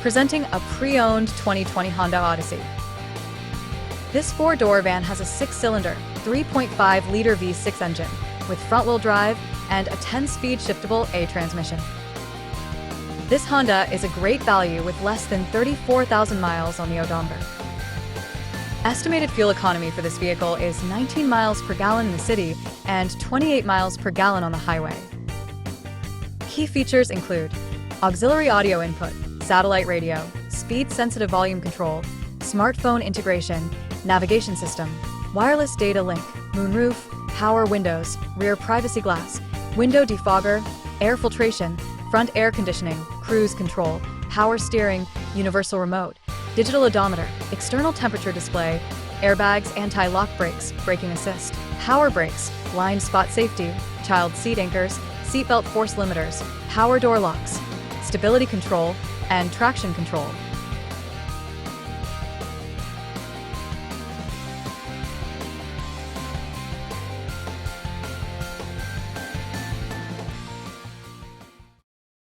presenting a pre-owned 2020 Honda Odyssey. This four-door van has a six-cylinder, 3.5-liter V6 engine with front-wheel drive and a 10-speed shiftable A transmission. This Honda is a great value with less than 34,000 miles on the odometer. Estimated fuel economy for this vehicle is 19 miles per gallon in the city and 28 miles per gallon on the highway. Key features include auxiliary audio input, satellite radio, speed-sensitive volume control, smartphone integration, navigation system, wireless data link, moonroof, power windows, rear privacy glass, window defogger, air filtration, front air conditioning, cruise control, power steering, universal remote, digital odometer, external temperature display, airbags, anti-lock brakes, braking assist, power brakes, blind spot safety, child seat anchors, seatbelt force limiters, power door locks, stability control, and traction control.